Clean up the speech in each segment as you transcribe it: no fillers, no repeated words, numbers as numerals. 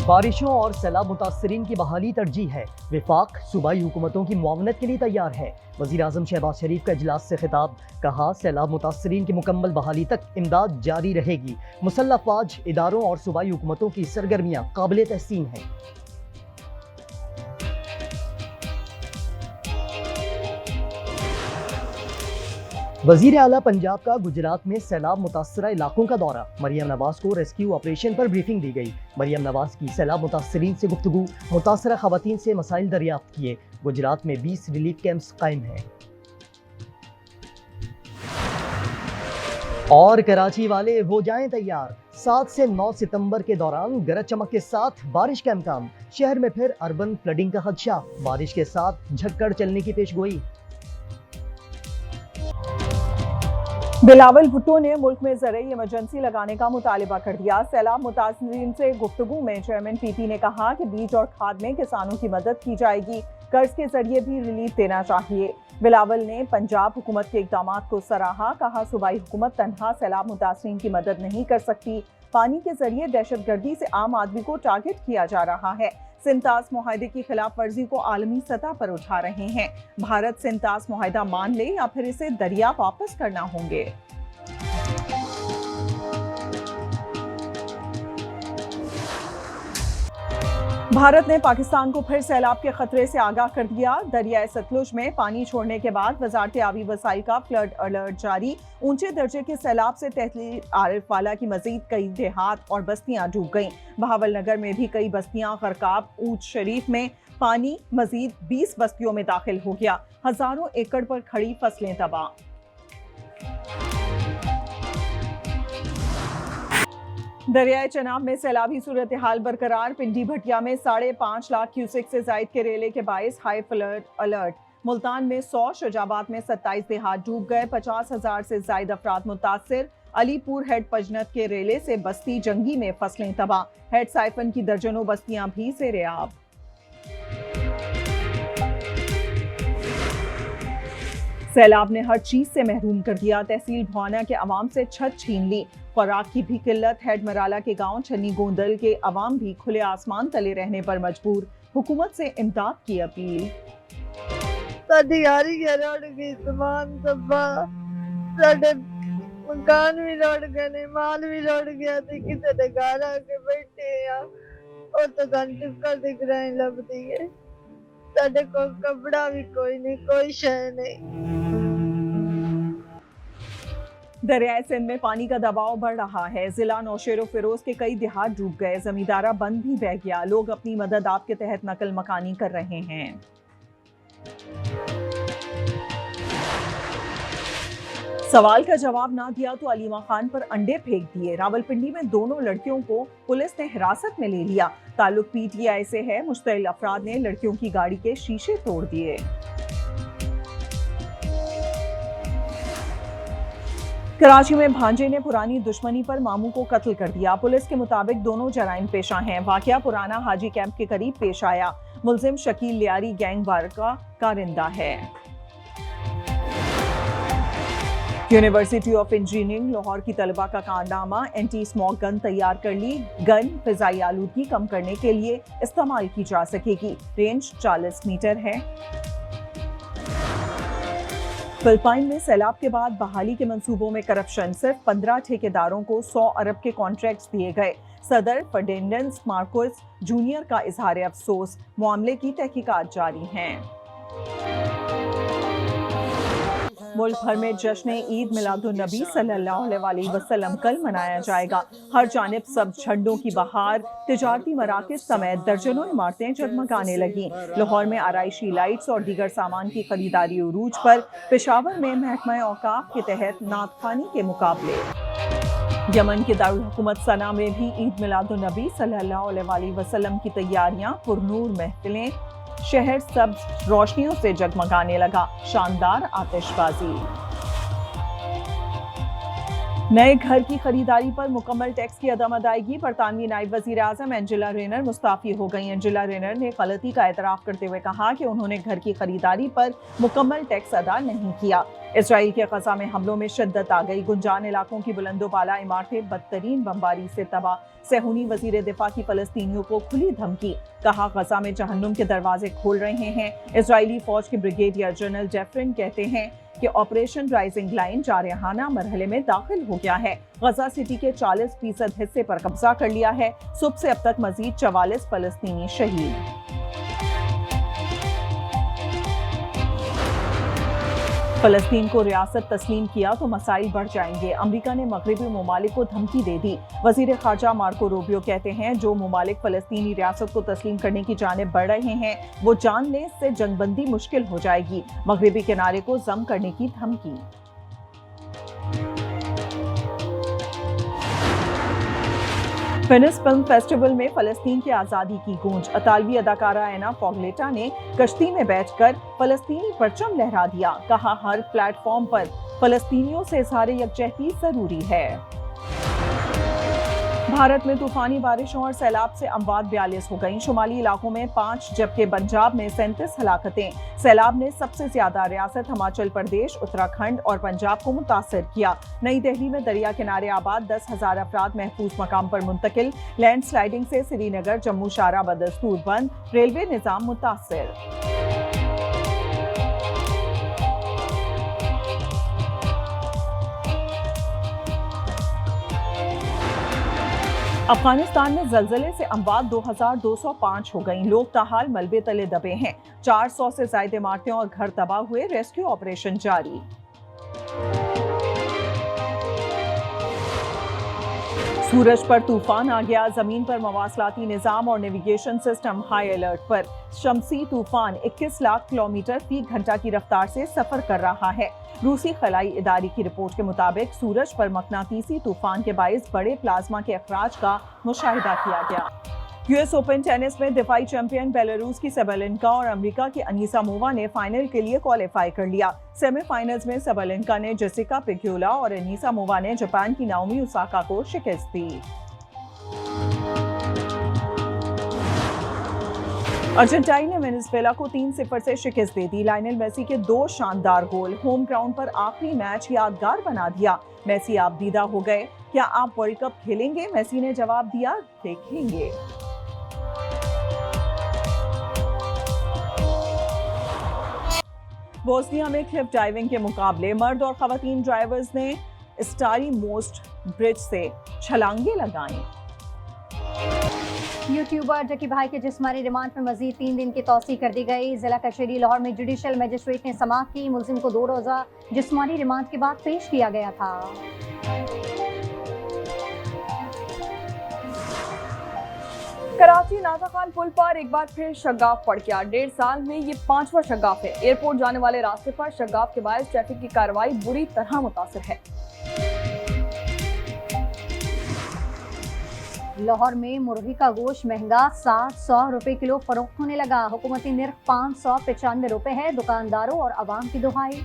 बारिशों और सैलाब मुतासरीन की बहाली तरजीह है। वफाक सूबाई हुकूमतों की मुआवनत के लिए तैयार है। वज़ीर-ए-आज़म शहबाज शरीफ का इजलास से खिताब, कहा सैलाब मुतासरीन की मुकम्मल बहाली तक इमदाद जारी रहेगी। मुसल्लह फ़ौज, इदारों और सूबाई हुकूमतों की सरगर्मियाँ काबिल तहसीन हैं। वज़ीर आला पंजाब का गुजरात में सैलाब मुतासरा इलाकों का दौरा। मरियम नवाज को रेस्क्यू ऑपरेशन पर ब्रीफिंग दी गई। मरियम नवाज की सैलाब मुतासरीन से गुफ्तगू, मुतासरा खवातीन से मसाइल दरियाफ्त किए। गुजरात में 20 रिलीफ कैंप्स कायम हैं। और कराची वाले हो जाएं तैयार, 7 से 9 सितंबर के दौरान गरज चमक के साथ बारिश का इम्कान। शहर में फिर अर्बन फ्लडिंग का खदशा, बारिश के साथ झक्कड़ चलने की पेशगोई। बिलावल भुट्टो ने मुल्क में ज़रूरी इमरजेंसी लगाने का मुतालिबा कर दिया। सैलाब मुतासरीन से गुफ्तगू में चेयरमैन पीपी ने कहा कि बीज और खाद में किसानों की मदद की जाएगी, कर्ज के जरिए भी रिलीफ देना चाहिए। बिलावल ने पंजाब हुकूमत के इक़दामात को सराहा, कहा सूबाई हुकूमत तनहा सैलाब मुतासरीन की मदद नहीं कर सकती। पानी के जरिए दहशतगर्दी से आम आदमी को टारगेट किया जा रहा है। सिंतास मुआहदे की खिलाफ वर्जी को आलमी सतह पर उठा रहे हैं। भारत सिंतास मुआहदा मान ले या फिर इसे दरिया वापस करना होंगे। भारत ने पाकिस्तान को फिर सैलाब के खतरे से आगाह कर दिया। दरियाए सतलुज में पानी छोड़ने के बाद वजारत आबी वसाइल का फ्लड अलर्ट जारी। ऊंचे दर्जे के सैलाब से तहसील आरिफवाला की मजीद कई देहात और बस्तियां डूब गईं। बहावल नगर में भी कई बस्तियां गरकाब। ऊंच शरीफ में पानी मजीद 20 बस्तियों में दाखिल हो गया। हजारों एकड़ पर खड़ी फसलें तबाह। दरियाए चनाब में सैलाबी सूरत हाल बरकरार। पिंडी भटिया में 5.5 लाख क्यूसेक से जायद के रेले के बायस हाई फ्लड अलर्ट। मुल्तान में 100, शुजाबाद में 27 देहात डूब गए। 50,000 से जायद अफराद मुतासिर। अलीपुर हेड पजनत के रेले से बस्ती जंगी में फसलें तबाह। हेड साइफन की दर्जनों बस्तियां भी सेरेआब। सैलाब ने हर चीज से महरूम कर दिया। तहसील भवाना के अवाम से छत छीन ली। खुराक की भी किल्लत। हेड मराला के गांव छन्नी गोंदल के अवाम भी खुले आसमान तले रहने पर मजबूर। हुकूमत से इमदाद की अपील। मकान भी लौट गए, माल भी लौट गया। किसी ने घर आके बैठे और तो टिपका दिख रहे लगती है। साडे को कपड़ा भी कोई नहीं, कोई शय नहीं। दरियाए सिंध में पानी का दबाव बढ़ रहा है। जिला नौशेरो फिरोज के कई देहात डूब गए। जमींदारा बंद भी बह गया। लोग अपनी मदद आप के तहत नकल मकानी कर रहे हैं। सवाल का जवाब ना दिया तो अलीमा खान पर अंडे फेंक दिए। रावलपिंडी में दोनों लड़कियों को पुलिस ने हिरासत में ले लिया। ताल्लुक पीटीआई से है। मुश्तइल अफराद ने लड़कियों की गाड़ी के शीशे तोड़ दिए। कराची में भांजे ने पुरानी दुश्मनी पर मामू को कत्ल कर दिया। पुलिस के मुताबिक दोनों जराइम पेशा हैं। वाकया पुराना हाजी कैंप के करीब पेश आया। मुलजिम शकील लियारी गैंग वार का कारिंदा है। यूनिवर्सिटी ऑफ इंजीनियरिंग लाहौर की तलबा का कारनामा। एंटी स्मॉग गन तैयार कर ली। गन फिजाई आलूदगी कम करने के लिए इस्तेमाल की जा सकेगी। रेंज 40 मीटर है। फिलिपाइन में सैलाब के बाद बहाली के मंसूबों में करप्शन। सिर्फ 15 ठेकेदारों को 100 अरब के कॉन्ट्रैक्ट्स दिए गए। सदर फर्डिनेंड मार्कोस जूनियर का इजहार अफसोस। मामले की तहकीकात जारी हैं। मुल्क भर में जश्न ईद मिलादुन्नबी सल्लल्लाहु अलैहि वसल्लम कल मनाया जाएगा। हर जानिब सब झंडों की बहार। तिजारती मराकिज़ समेत दर्जनों इमारतें जगमगाने लगी। लाहौर में आराइशी लाइट्स और दीगर सामान की खरीदारी उरूज पर। पेशावर में महकमा औकाफ के तहत नातखानी के मुकाबले। यमन के दारुल हुकूमत सना में भी ईद मिलादुन्नबी सल्लल्लाहु अलैहि वसल्लम की तैयारियां। पुरनूर महफिलें। शहर सब रोशनियों से जगमगाने लगा। शानदार आतिशबाजी। नए घर की खरीदारी पर मुकम्मल टैक्स की अदम अदायगी। बरतानवी नायब वजीर आजम एंजेला रेनर मुस्ताफी हो गई। एंजेला रेनर ने गलती का एतराफ करते हुए कहा कि उन्होंने घर की खरीदारी पर मुकम्मल टैक्स अदा नहीं किया। इसराइल के गजा में हमलों में शिद्दत आ गई। गुंजान इलाकों की बुलंदोबाला इमारतें बदतरीन बमबारी से तबाह। सेहूनी वजीर दिफा की फलस्तीनियों को खुली धमकी, कहा गजा में जहन्नुम के दरवाजे खोल रहे हैं। इजरायली फौज के ब्रिगेडियर जनरल डेफरिन कहते हैं कि ऑपरेशन राइजिंग लाइन जारहाना मरहले में दाखिल हो गया है। गजा सिटी के 40% हिस्से पर कब्जा कर लिया है। सुबह से अब तक मजीद 44 फलस्तीनी शहीद। फलस्तीन को रियासत तस्लीम किया तो मसाइल बढ़ जाएंगे। अमेरिका ने मगरबी ममालिक को धमकी दे दी। वजीर खारजा मार्को रूबियो कहते हैं जो ममालिक फलस्तीनी रियासत को तस्लीम करने की जानिब बढ़ रहे हैं वो जान लें इससे जंगबंदी मुश्किल हो जाएगी। मगरबी किनारे को जम करने की धमकी। वेनिस फिल्म फेस्टिवल में फलस्तीन की आज़ादी की गूंज। इतालवी अदाकारा एना फोगलेटा ने कश्ती में बैठकर फलस्तीनी परचम लहरा दिया। कहा हर प्लेटफॉर्म पर फलस्तीनियों से इज़हार यकजहती जरूरी है। भारत में तूफानी बारिशों और सैलाब से अमवात 42 हो गई। शुमाली इलाकों में 5 जबकि पंजाब में 37 हलाकतें। सैलाब ने सबसे ज्यादा रियासत हिमाचल प्रदेश, उत्तराखंड और पंजाब को मुतासर किया। नई दिल्ली में दरिया किनारे आबाद 10,000 अफराद महफूज मकाम पर मुंतकिल। लैंडस्लाइडिंग से श्रीनगर जम्मू शारा बदस्तूर बंद। रेलवे निजाम मुतासर। अफगानिस्तान में जलजले से अमवात 2205 हो गई। लोग ताहाल मलबे तले दबे हैं। 400 से ज्यादा इमारतें और घर तबाह हुए। रेस्क्यू ऑपरेशन जारी। सूरज पर तूफान आ गया। जमीन पर मवासलाती निजाम और नेविगेशन सिस्टम हाई अलर्ट पर। शमसी तूफान 21 लाख किलोमीटर फी घंटा की रफ्तार से सफर कर रहा है। रूसी खलाई इदारे की रिपोर्ट के मुताबिक सूरज पर मकनातीसी तूफान के बाइस बड़े प्लाज्मा के अखराज का मुशाहिदा किया गया। यूएस ओपन टेनिस में दिफाई चैंपियन बेलारूस की सबलेंका और अमेरिका की अनीसामोवा ने फाइनल के लिए क्वालिफाई कर लिया। सेमीफाइनल्स में सबलेंका ने जेसिका पिग्योला और अनीसामोवा ने जापान की नाओमी ओसाका को शिकस्त दी। अर्जेंटाइन ने वेनेजुएला को 3-0 से शिकस्त दे दी। लायनल मेसी के 2 शानदार गोल होम ग्राउंड पर आखिरी मैच यादगार बना दिया। मेसी आप दीदा हो गए, क्या आप वर्ल्ड कप खेलेंगे? मेसी ने जवाब दिया, देखेंगे। बोस्निया में क्लिफ डाइविंग के मुकाबले मर्द और खवातीन ड्राइवर्स ने स्टारी मोस्ट ब्रिज से छलांगे लगाई। यूट्यूबर जकी भाई के जिस्मानी रिमांड पर मजीद 3 दिन की तौसी कर दी गई। जिला कचहरी लाहौर में जुडिशल मजिस्ट्रेट ने समाअत की। मुलजिम को 2 रोज़ा जिस्मानी रिमांड के बाद पेश किया गया था। कराची नाजा खान पुल पर एक बार फिर शगाफ पड़ गया। 1.5 साल में ये 5वां शगाफ है। एयरपोर्ट जाने वाले रास्ते पर शगाफ के बायस ट्रैफिक की कार्रवाई बुरी तरह मुतासिर है। लाहौर में मुर्गी का गोश्त महंगा 700 रुपए किलो फरोख्त होने लगा। हुकूमती निर्ख 595 रुपए है। दुकानदारों और आवाम की दुहाई।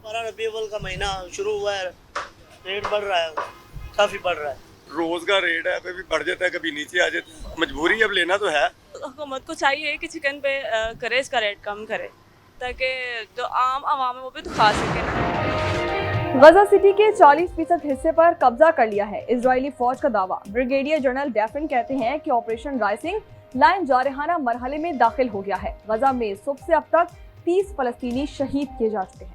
12 रबी अव्वल का महीना शुरू हुआ है, रेट बढ़ रहा है, काफी बढ़ रहा है। रोज का रेट है, कभी बढ़ जाता है कभी नीचे आ जाता है। मजबूरी अब लेना तो है। हुकूमत को चाहिए कि चिकन पे करे, इसका रेट कम करे ताकि जो आम आवाम है वो भी तो खा सके। गजा सिटी के 40% हिस्से पर कब्जा कर लिया है। इजरायली फौज का दावा। ब्रिगेडियर जनरल डेफरिन कहते हैं कि ऑपरेशन राइजिंग लाइन जारहाना मरहले में दाखिल हो गया है। गजा में सुबह से अब तक 30 फलस्तीनी शहीद किए जा चुके हैं।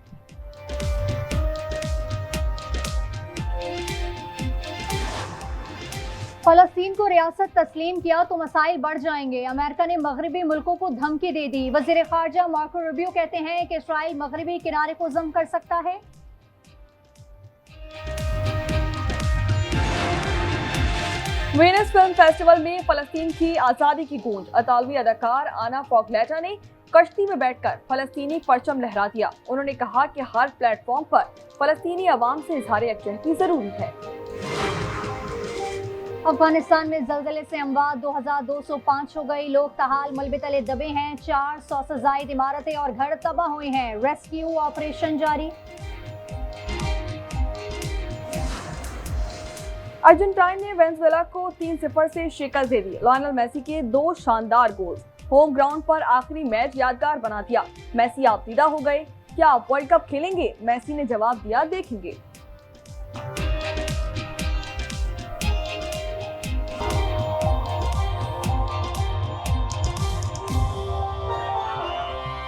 फलस्तीन को रियासत तस्लीम किया तो मसाइल बढ़ जाएंगे। अमेरिका ने मगरबी मुल्कों को धमकी दे दी। वजीर खारजा मार्को रूबियो कहते हैं कि इसराइल मगरबी किनारे को जम कर सकता है। वेनिस फिल्म फेस्टिवल में फलस्तीन की आज़ादी की गूंज। इतालवी अदाकार एना फोगलेटा ने कश्ती में बैठकर फलस्तीनी परचम लहरा दिया। उन्होंने कहा कि हर प्लेटफॉर्म पर फलस्तीनी अवाम से इज़हार यकजहती जरूरी है। अफगानिस्तान में जलजले से अमवात 2205 हो गई। लोग ताहाल मलबे तले दबे हैं। 400 से ज्यादा इमारतें और घर तबाह हुए हैं। रेस्क्यू ऑपरेशन जारी। अर्जेंटाइन ने वेनेजुएला को 3-0 से शिकस्त दे दी। लायनल मेसी के 2 शानदार गोल। होम ग्राउंड पर आखिरी मैच यादगार बना दिया। मेसी आप विदा हो गए, क्या आप वर्ल्ड कप खेलेंगे? मेसी ने जवाब दिया, देखेंगे।